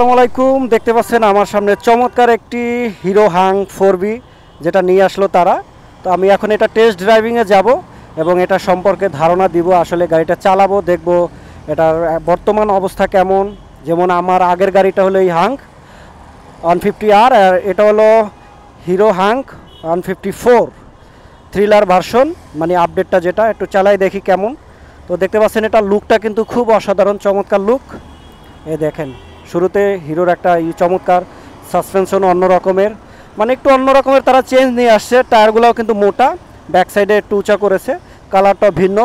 আসসালামু আলাইকুম। দেখতে পাচ্ছেন আমার সামনে চমৎকার একটি হিরো হাং 4B যেটা নিয়ে আসলো তারা। তো আমি এখন এটা টেস্ট ড্রাইভিংয়ে যাব এবং এটা সম্পর্কে ধারণা দিব। আসলে গাড়িটা চালাবো, দেখব এটার বর্তমান অবস্থা কেমন। যেমন আমার আগের গাড়িটা হলো এই হাং 150R, আর এটা হলো হিরো হাং 154 থ্রিলার ভার্সন, মানে আপডেটটা যেটা। একটু চালাই দেখি কেমন। তো দেখতে পাচ্ছেন এটা লুকটা কিন্তু খুব অসাধারণ, চমৎকার লুক। এ দেখেন শুরুতে হিরোর একটা চমৎকার সাসপেনশন অন্য রকমের, মানে একটু অন্য রকমের তারা চেঞ্জ নিয়ে আসছে। টায়ারগুলোও কিন্তু মোটা, ব্যাক সাইডে একটু উঁচা করেছে, কালারটা ভিন্ন।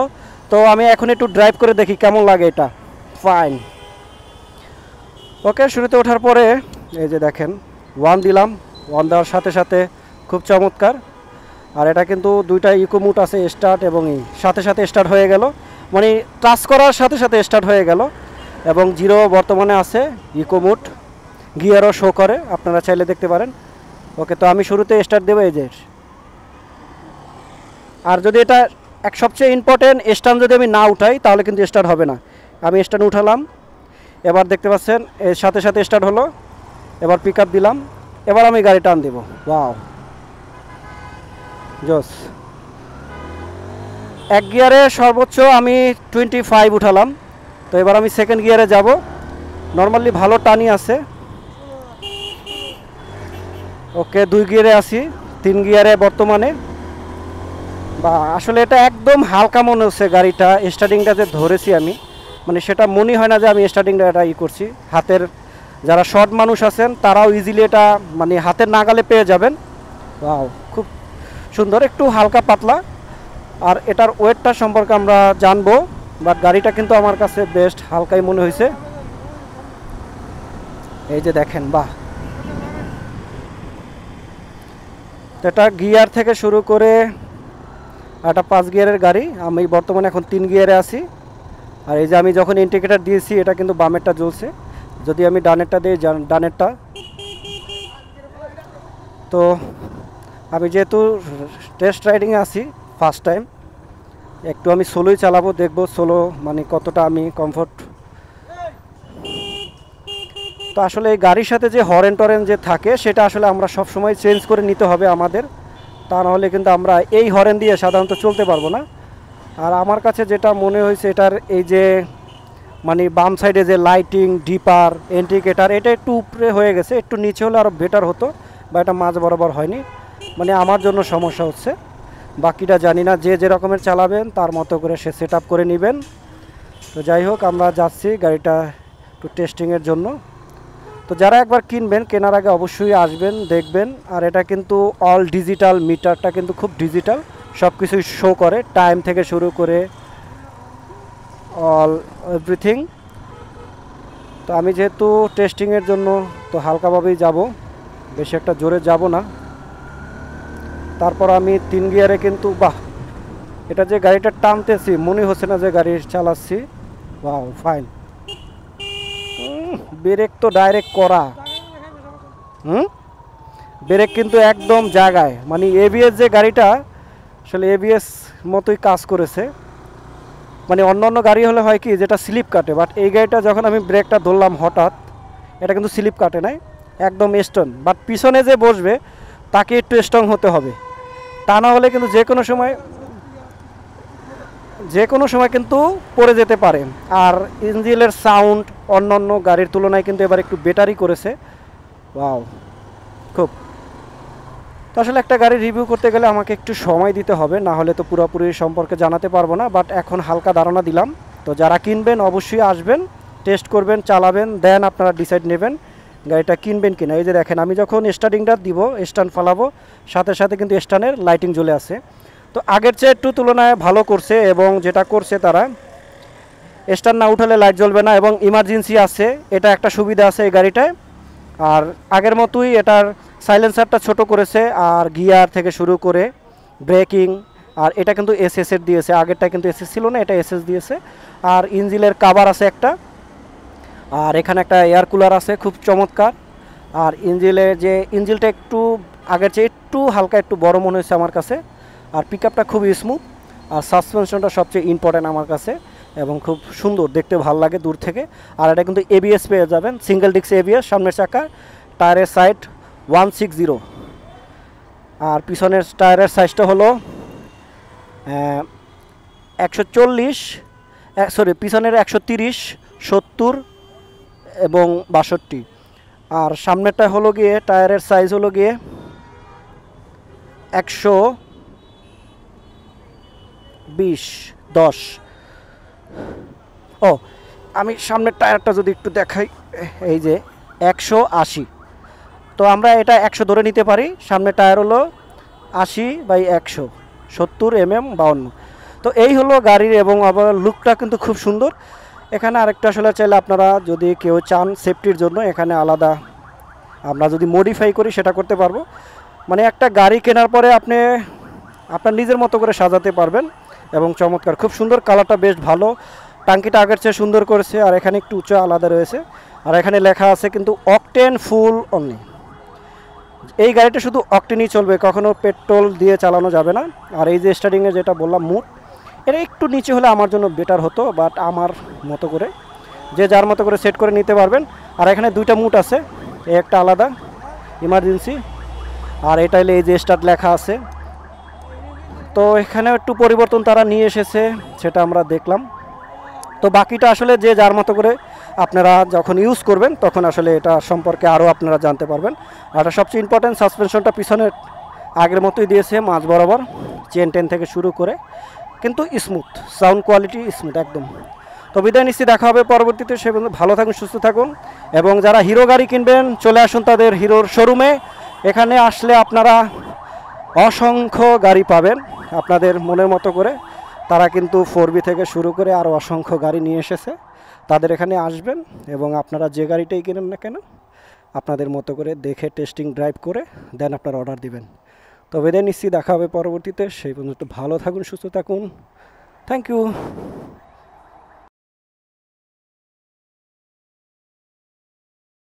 তো আমি এখন একটু ড্রাইভ করে দেখি কেমন লাগে এটা। ফাইন, ওকে। শুরুতে ওঠার পরে এই যে দেখেন ওয়ান দিলাম, ওয়ান দেওয়ার সাথে সাথে খুব চমৎকার। আর এটা কিন্তু দুইটা ইকো মুড আছে, স্টার্ট এবং সাথে সাথে স্টার্ট হয়ে গেল, মানে টাচ করার সাথে সাথে স্টার্ট হয়ে গেল। এবং জিরো বর্তমানে আছে, ইকো মুড, গিয়ারও শো করে, আপনারা চাইলে দেখতে পারেন। ওকে, তো আমি শুরুতে স্টার্ট দেবো এই যে। আর যদি এটা সবচেয়ে ইম্পর্টেন্ট, স্ট্যান্ড যদি আমি না উঠাই তাহলে কিন্তু স্টার্ট হবে না। আমি স্ট্যান্ড উঠালাম, এবার দেখতে পাচ্ছেন এর সাথে সাথে স্টার্ট হলো। এবার পিক আপ দিলাম, এবার আমি গাড়ি টান দেবো। ওয়াও, জোস। এক গিয়ারে সর্বোচ্চ আমি 25 উঠালাম। তো এবার আমি সেকেন্ড গিয়ারে যাব। নর্মালি ভালো টানি আছে। ওকে, 2 গিয়ারে আছি, 3 গিয়ারে বর্তমানে। বা আসলে এটা একদম হালকা মনে হচ্ছে গাড়িটা। স্টার্টিংটা যে ধরেছি আমি, মানে সেটা মনে হয় না যে আমি স্টার্টিংটা এটা করছি। হাতের যারা শর্ট মানুষ আছেন তারাও ইজিলি এটা মানে হাতের নাগালে পেয়ে যাবেন। ওয়াও, খুব সুন্দর, একটু হালকা পাতলা। আর এটার ওয়েটটা সম্পর্কে আমরা জানবো, বাট গাড়িটা কিন্তু আমার কাছে বেস্ট হালকাই মনে হয়েছে। এই যে দেখেন, বাহ। এটা গিয়ার থেকে শুরু করে একটা 5 গিয়ারের গাড়ি। আমি বর্তমানে এখন 3 গিয়ারে আছি। আর এই যে আমি যখন ইন্ডিকেটর দিয়েছি এটা কিন্তু বামেরটা জ্বলছে, যদি আমি ডানেরটা দিই ডানেরটা। তো আমি যেহেতু টেস্ট রাইডিংয়ে আছি ফার্স্ট টাইম, একটু আমি সোলোই চালাবো, দেখবো সোলো মানে কতটা আমি কমফোর্ট। তো আসলে এই গাড়ির সাথে যে হরেন টরেন যে থাকে সেটা আসলে আমরা সব সময় চেঞ্জ করে নিতে হবে আমাদের, তা নাহলে কিন্তু আমরা এই হরেন দিয়ে সাধারণত চলতে পারবো না। আর আমার কাছে যেটা মনে হয়েছে এটার এই যে মানে বাম সাইডে যে লাইটিং, ডিপার, ইন্ডিকেটার, এটা একটু উপরে হয়ে গেছে, একটু নিচে হলে আরও বেটার হতো, বা এটা মাঝ বরাবর হয়নি, মানে আমার জন্য সমস্যা হচ্ছে। বাকিটা জানি না, যে যে রকমের চালাবেন তার মতো করে সে সেট আপ করে নেবেন। তো যাই হোক, আমরা যাচ্ছি গাড়িটা একটু টেস্টিংয়ের জন্য। তো যারা একবার কিনবেন, কেনার আগে অবশ্যই আসবেন, দেখবেন। আর এটা কিন্তু অল ডিজিটাল, মিটারটা কিন্তু খুব ডিজিটাল, সব কিছুই শো করে, টাইম থেকে শুরু করে অল এভরিথিং। তো আমি যেহেতু টেস্টিংয়ের জন্য তো হালকাভাবেই যাব, বেশি একটা জোরে যাব না। তারপর আমি 3 গিয়ারে কিন্তু, বাহ, এটা যে গাড়িটা টানতেছি মনে হচ্ছে না যে গাড়ি চালাচ্ছি। বাহ, ফাইন। ব্রেক তো ডাইরেক্ট করা, ব্রেক কিন্তু একদম জায়গায়, মানে এবিএস যে গাড়িটা আসলে এবিএস মতোই কাজ করেছে। মানে অন্য অন্য গাড়ি হলে হয় কি যেটা স্লিপ কাটে, বাট এই গাড়িটা যখন আমি ব্রেকটা ধরলাম হঠাৎ, এটা কিন্তু স্লিপ কাটে নাই, একদম স্ট্রং। বাট পিছনে যে বসবে তাকে একটু স্ট্রং হতে হবে, তা না হলে কিন্তু যে কোনো সময় কিন্তু পড়ে যেতে পারে। আর ইঞ্জিনের সাউন্ড অন্য অন্য গাড়ির তুলনায় কিন্তু এবার একটু বেটারই করেছে। ওয়াও, খুব। তো আসলে একটা গাড়ি রিভিউ করতে গেলে আমাকে একটু সময় দিতে হবে, না হলে তো পুরোপুরি সম্পর্কে জানাতে পারবো না। বাট এখন হালকা ধারণা দিলাম। তো যারা কিনবেন অবশ্যই আসবেন, টেস্ট করবেন, চালাবেন, দেন আপনারা ডিসাইড নেবেন গাড়িটা কিনবেন কিনা। এই যে দেখেন, আমি যখন স্টার্টিংটা দিব, স্ট্যান্ড ফালাবো, সাথে সাথে কিন্তু স্ট্যান্ডের লাইটিং জ্বলে আছে। তো আগের চেয়ে একটু তুলনায় ভালো করছে, এবং যেটা করছে তারা স্ট্যান্ড না উঠালে লাইট জ্বলবে না, এবং ইমার্জেন্সি আছে, এটা একটা সুবিধা আছে এই গাড়িটায়। আর আগের মতোই এটার সাইলেন্সারটা ছোট করেছে, আর গিয়ার থেকে শুরু করে ব্রেকিং, আর এটা কিন্তু এসএসের দিয়েছে, আগেরটা কিন্তু এসএস ছিল না, এটা এসএস দিয়েছে। আর ইঞ্জিনের কাভার আছে একটা, আর এখানে একটা এয়ার কুলার আছে, খুব চমৎকার। আর ইঞ্জিনটা একটু আগের চেয়ে একটু হালকা একটু বড় মনে হয়েছে আমার কাছে। আর পিক আপটা খুবই স্মুথ, আর সাসপেনশনটা সবচেয়ে ইম্পর্ট্যান্ট আমার কাছে। এবং খুব সুন্দর দেখতে ভালো লাগে দূর থেকে। আর এটা কিন্তু এবিএস পেয়ে যাবেন, সিঙ্গেল ডিস্ক এবিএস সামনের চাকা, টায়ারের সাইড 160, আর পিছনের টায়ারের সাইজটা হলো 140, সরি পিছনের 130, 70 এবং 62, আর সামনেরটা হলো গিয়ে টায়ারের সাইজ হলো গিয়ে 120, 10। ও, আমি সামনের টায়ারটা যদি একটু দেখাই, এই যে 180, তো আমরা এটা 100 ধরে নিতে পারি। সামনের টায়ার হলো 80/100, 70 52। তো এই হলো গাড়ির, এবং আবার লুকটা কিন্তু খুব সুন্দর। এখানে আরেকটা আসলে চাইলে আপনারা যদি কেউ চান সেফটির জন্য, এখানে আলাদা আমরা যদি মডিফাই করি সেটা করতে পারবো। মানে একটা গাড়ি কেনার পরে আপনি আপনার নিজের মতো করে সাজাতে পারবেন, এবং চমৎকার খুব সুন্দর, কালারটা বেশ ভালো, টাঙ্কিটা আগের চেয়ে সুন্দর করেছে, আর এখানে একটু উঁচা আলাদা রয়েছে, আর এখানে লেখা আছে কিন্তু অকটেন ফুল অনলি। এই গাড়িটা শুধু অকটেনই চলবে, কখনো পেট্রোল দিয়ে চালানো যাবে না। আর এই যে স্টার্টিংয়ে যেটা বললাম মুড, এটা একটু নিচে হলে আমার জন্য বেটার হতো, বাট আমার মতো করে যে যার মতো করে সেট করে নিতে পারবেন। আর এখানে দুইটা মুড আছে, একটা আলাদা ইমার্জেন্সি, আর এটা হলে এই যে স্টার্ট লেখা আছে। তো এখানে একটু পরিবর্তন তারা নিয়ে এসেছে, সেটা আমরা দেখলাম। তো বাকিটা আসলে যে যার মতো করে আপনারা যখন ইউজ করবেন তখন আসলে এটা সম্পর্কে আরও আপনারা জানতে পারবেন। আর এটা সবচেয়ে ইম্পর্টেন্ট, সাসপেনশনটা পিছনে আগের মতোই দিয়েছে, মাঝ বরাবর চেন টেন থেকে শুরু করে, কিন্তু স্মুথ, সাউন্ড কোয়ালিটি স্মুথ একদম। তো বিদায় নিচ্ছি, দেখা হবে পরবর্তীতে। সে পর্যন্ত ভালো থাকুন, সুস্থ থাকুন, এবং যারা হিরো গাড়ি কিনবেন চলে আসুন তাদের হিরোর শোরুমে। এখানে আসলে আপনারা অসংখ্য গাড়ি পাবেন আপনাদের মনের মতো করে। তারা কিন্তু 4B থেকে শুরু করে আরও অসংখ্য গাড়ি নিয়ে এসেছে। তাদের এখানে আসবেন, এবং আপনারা যে গাড়িটাই কিনেন না কেন আপনাদের মতো করে দেখে টেস্টিং ড্রাইভ করে দেন আপনারা অর্ডার দিবেন। তো বিদায় নিচ্ছি, দেখা হবে পরবর্তীতে। সেই পর্যন্ত ভালো থাকুন, সুস্থ থাকুন, থ্যাংক ইউ।